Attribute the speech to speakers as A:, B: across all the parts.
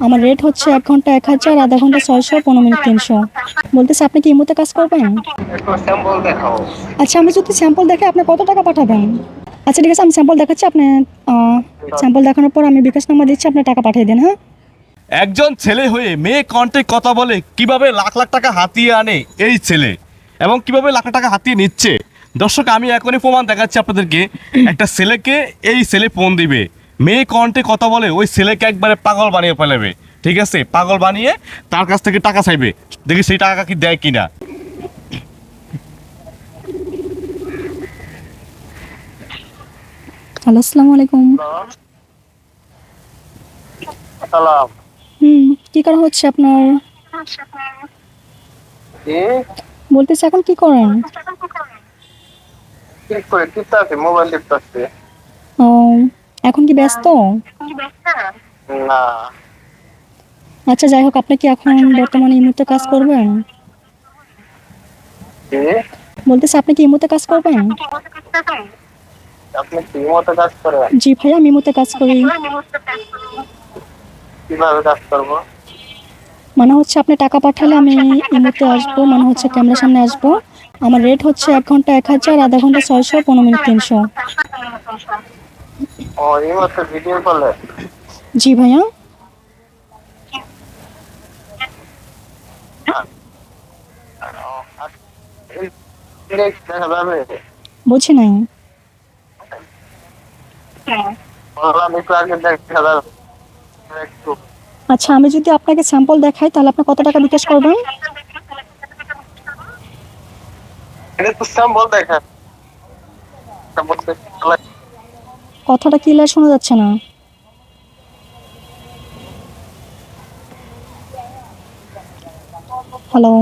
A: আমার রেট হচ্ছে 1 ঘন্টা 1000, আধা ঘন্টা 600, 15 মিনিট 300। বলতেছে আপনি কি ইমোতে কাজ করবেন?
B: একটু স্যাম্পল দেখাও।
A: আচ্ছা, আমি যদি স্যাম্পল দেখাই আপনি কত টাকা পাঠাবেন? আচ্ছা ঠিক আছে, আমি স্যাম্পল দেখাচ্ছি, আপনি স্যাম্পল দেখানোর পর আমি বিকাশ নাম্বার দিচ্ছি, আপনি টাকা পাঠিয়ে দেন। হ্যাঁ,
C: একজন ছেলে হয়ে মেয়ে কণ্ঠে কথা বলে কিভাবে লাখ লাখ টাকা হাতিয়ে আনে এই ছেলে, এবং কিভাবে লাখ লাখ টাকা হাতিয়ে নিচ্ছে। দর্শক, আমি এখনই প্রমাণ দেখাচ্ছি আপনাদেরকে। একটা ছেলেকে এই ছেলে ফোন দিবে, মেয়ে কণ্ঠে কথা বলে ওই ছেলেকে একবারে পাগল বানিয়ে ফেলাবে। ঠিক আছে, পাগল বানিয়ে তার কাছ থেকে টাকা চাইবে, দেখি সেই টাকা কি দেয় কিনা।
A: হ্যালো, আসসালামু আলাইকুম।
B: সালাম।
A: কি করা হচ্ছে আপনার?
B: কি
A: বলতেছে এখন কি করেন?
B: ঠিক করে টিপতে মোবাইল টিপতে।
A: ও, এখন কি ব্যস্ত?
B: না।
A: আচ্ছা যাই হোক, আপনি কি এখন বর্তমানে ইমোতে কাজ করবেন?
B: কি
A: বলতেছে আপনি কি ইমোতে কাজ করবেন?
B: আপনি কি মতো কাজ করেন?
A: জি ভাইয়া, আমি ইমোতে কাজ করি।
B: কিভাবে কাজ করবো?
A: মানে হচ্ছে আপনি টাকা পাঠালে আমি ইমোতে আসবো, মানে হচ্ছে ক্যামেরার সামনে আসবো। আমার রেট হচ্ছে 1 ঘন্টা 1000, আধা ঘন্টা 600, 15 মিনিট 300।
B: ও, এই মতো ভিডিও কলে?
A: জি ভাইয়া।
B: দেখা যাবে?
A: বুঝি নাই।
B: বললাম একটু আগে দেখা যাবে একটু।
A: আচ্ছা, আমি যদি আপনাকে স্যাম্পল দেখাই তাহলে আপনি কত টাকা বিকাশ করবেন?
B: এটা তো স্যাম্পল দেখা।
A: কথাটা ক্লিয়ার শোনা যাচ্ছে না। হ্যালো।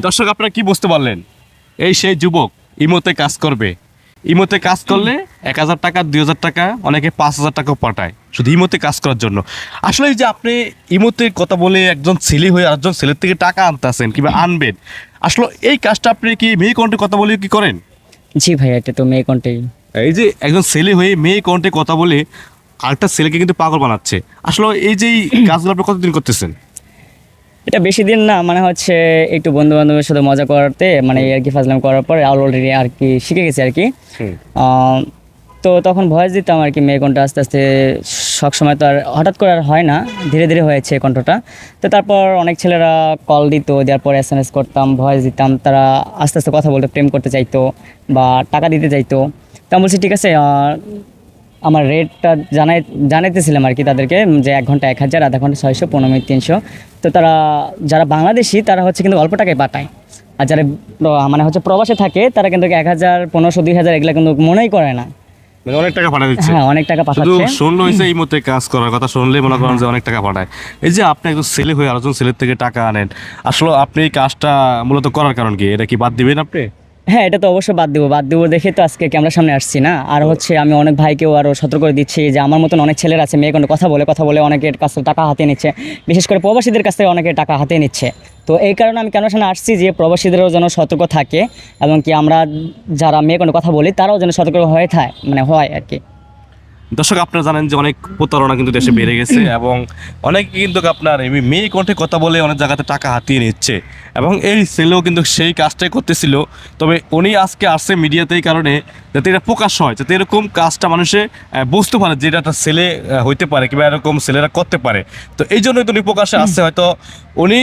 C: দর্শক, আপনারা কি বুঝতে পারলেন? এই সেই যুবক ইমোতে কাজ করবে। ইমোতে কাজ করলে 1000 টাকা, 2000 টাকা, অনেকে 5000 টাকাও পাঠায় শুধু ইমোতে কাজ করার জন্য। আসলে এই যে আপনি ইমোতে কথা বলে একজন ছেলে হয়ে আরেকজন ছেলের থেকে টাকা আনতেছেন কিংবা আনবেন, আসলে এই কাজটা আপনি কি মেয়ে কণ্ঠে কথা বলে কি করেন?
D: জি ভাই, এটা তো মেয়ে কন্টেই।
C: এই যে একজন ছেলে হয়ে মেয়ে কণ্ঠে কথা বলে আরেকটা ছেলেকে কিন্তু পাগল বানাচ্ছে। আসলে এই যে এই কাজগুলো আপনি কতদিন করতেছেন?
D: এটা বেশি দিন না, মানে হচ্ছে একটু বন্ধু বান্ধবের সাথে মজা করাতে, মানে আর কি ফাজলাম করার পর অলরেডি আর কি শিখে গেছি আর কি। আহ, তো তখন ভয়েস দিতাম আর কি মেয়ে কণ্ঠ, আস্তে আস্তে সবসময় তো আর হঠাৎ করে আর হয় না, ধীরে ধীরে হয়েছে কণ্ঠটা। তো তারপর অনেক ছেলেরা কল দিত, দেওয়ার পর SMS করতাম, ভয়েস দিতাম, তারা আস্তে আস্তে কথা বলতে, প্রেম করতে চাইতো বা টাকা দিতে চাইতো। তা আমি বলছি ঠিক আছে, আমার রেটটা জানাইতেছিলাম আর কি তাদেরকে, যে 1 ঘন্টা 1000, আধা ঘন্টা 600, 15 মিনিট 300। তো তারা, যারা বাংলাদেশি তারা হচ্ছে কিন্তু অল্প টাকায় পাঠায়, আর যারা মানে হচ্ছে প্রবাসে থাকে তারা কিন্তু 1000, 1500, 2000 এগুলো কিন্তু মনেই করে না।
C: মানে অনেক টাকা পাঠায় দিচ্ছে।
D: হ্যাঁ, অনেক টাকা
C: শুধু
D: পাঠাচ্ছে।
C: শুনলো হয়েছে এই মতে কাজ করার কথা শুনলে মনে করেন যে অনেক টাকা পাঠায়। এই যে আপনি একজন ছেলে হয়ে আরেকজন ছেলের থেকে টাকা আনেন, আসলে আপনি এই কাজটা মূলত করার কারণ কি? এটা কি বাদ দিবেন আপনি?
D: হ্যাঁ, এটা তো অবশ্যই বাদ দেবো দেখে তো আজকে ক্যামেরার সামনে আসছি না। আর হচ্ছে আমি অনেক ভাইকেও আরও সতর্ক করে দিচ্ছি যে আমার মতন অনেক ছেলেরা আছে, মেয়ে কোনো কথা বলে অনেকের কাছ থেকে টাকা হাতিয়ে নিচ্ছে, বিশেষ করে প্রবাসীদের কাছ থেকে অনেকে টাকা হাতিয়ে নিচ্ছে। তো এই কারণে আমি ক্যামেরার সামনে আসছি যে প্রবাসীদেরও যেন সতর্ক থাকে, এবং কি আমরা যারা মেয়ে কোনো কথা বলি তারাও যেন সতর্ক হয়ে থাকে, মানে হয় আর কি।
C: দর্শক, আপনারা জানেন যে অনেক প্রতারণা কিন্তু দেশে বেড়ে গেছে, এবং অনেকে কিন্তু আপনার এই মেয়ে কণ্ঠে কথা বলে অনেক জায়গাতে টাকা হাতিয়ে নিচ্ছে, এবং এই ছেলেও কিন্তু সেই কাজটাই করতেছিল। তবে উনি আজকে আসছে মিডিয়াতেই কারণে, যাতে এটা প্রকাশ হয়, যাতে এরকম কাজটা মানুষে বুঝতে পারে যে এটা একটা ছেলে হইতে পারে কিংবা এরকম ছেলেরা করতে পারে। তো এই জন্যই তো উনি প্রকাশ্যে আসছে। হয়তো উনি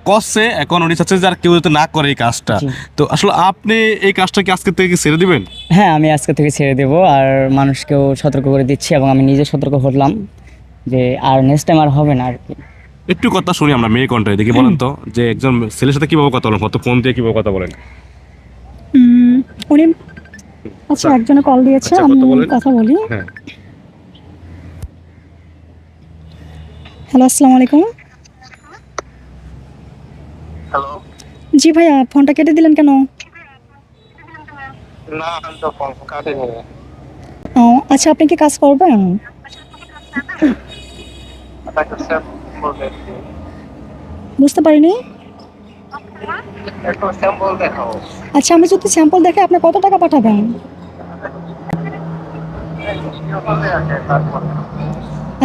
C: করছে, এখন উনি চাচ্ছে যে আর কেউ যাতে না করে এই কাজটা। তো আসলে আপনি এই কাজটা কি আজকে থেকে ছেড়ে দিবেন?
D: হ্যাঁ, আমি আজকে থেকে ছেড়ে দেবো, আর মানুষকেও সতর্ক করে দিচ্ছি, এবং আমি নিজে সতর্ক হলাম যে আর নেক্সট টাইম আর হবে না আর কি।
C: একটু কথা শুনি আমরা মেয়ে কণ্ঠে, দেখি বলেন তো যে একজন ছেলের সাথে কিভাবে কথা বলেন, কত ফোন দিয়ে কিভাবে কথা বলেন?
A: উনি, আচ্ছা একজনে কল দিয়েছে,
C: আচ্ছা,
A: আমি
C: কথা বলেন।
A: কথা বলি।
C: হ্যাঁ।
A: হ্যালো, আসসালামু আলাইকুম।
B: হ্যালো।
A: জি ভাইয়া, ফোনটা কেটে দিলেন কেন?
B: না, আমি তো ফোন কাটিনি।
A: ও আচ্ছা, আপনি কি কাজ করবেন?
B: একটু স্যাম্পল দেখি।
A: বুঝতে পারিনি।
B: একটু স্যাম্পল দেখাও।
A: আচ্ছা, আমি যদি স্যাম্পল দেখাই আপনি কত টাকা পাঠাবেন?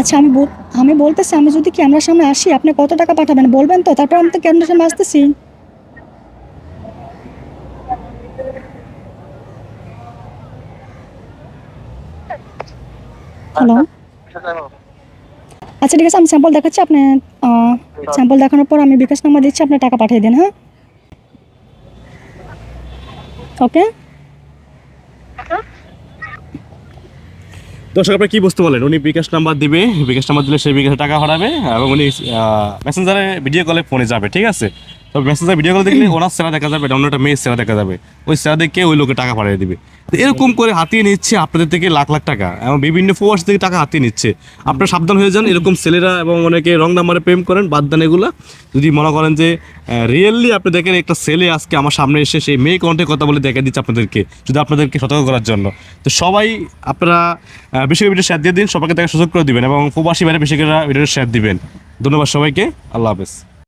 A: আচ্ছা আমি বলতেছি, আমি যদি ক্যামেরার সামনে আসি আপনি কত টাকা পাঠাবেন বলবেন তো, তারপর আমি তো ক্যামেরার সামনে আসতেছি। হ্যালো, আচ্ছা ঠিক আছে, আমি স্যাম্পল দেখাচ্ছি, আপনি স্যাম্পল দেখানোর পর আমি বিকাশ নাম্বার দিচ্ছি, আপনি টাকা পাঠিয়ে দিন। হ্যাঁ, ওকে।
C: দর্শক আপনি কি বুঝতে বলেন, উনি বিকাশ নাম্বার দিবে, বিকাশ নাম্বার দিলে সেই বিকাশে টাকা হারাবে এবং উনি মেসেঞ্জারে ভিডিও কলে ফোনে যাবে, ঠিক আছে। তবে মেসেঞ্জার ভিডিও কলে দেখলে ওনার সেরা দেখা যাবে, অন্য একটা মেয়ের সেরা দেখা যাবে, ওই সেরা দেখে ওই লোকে টাকা পাঠিয়ে দিবে। তো এরকম করে হাতিয়ে নিচ্ছে আপনাদের থেকে লাখ লাখ টাকা এবং বিভিন্ন প্রবাস থেকে টাকা হাতিয়ে নিচ্ছে। আপনারা সাবধান হয়ে যান, এরকম ছেলেরা এবং অনেকে রং নাম্বারে প্রেম করেন, বাদ দেন এগুলা। যদি মনে করেন যে রিয়েলি আপনি দেখেন একটা ছেলে আজকে আমার সামনে এসে সেই মেয়ে কণ্ঠে কথা বলে দেখা দিচ্ছে আপনাদেরকে, যদি আপনাদেরকে সতর্ক করার জন্য। তো সবাই আপনারা বেশি করে ভিডিও শেয়ার দিয়ে দিন, সবাইকে দেখার সুযোগ করে দিবেন এবং প্রবাসী বাইরে বেশি করে ভিডিও শেয়ার দিবেন। ধন্যবাদ সবাইকে, আল্লাহ হাফেজ।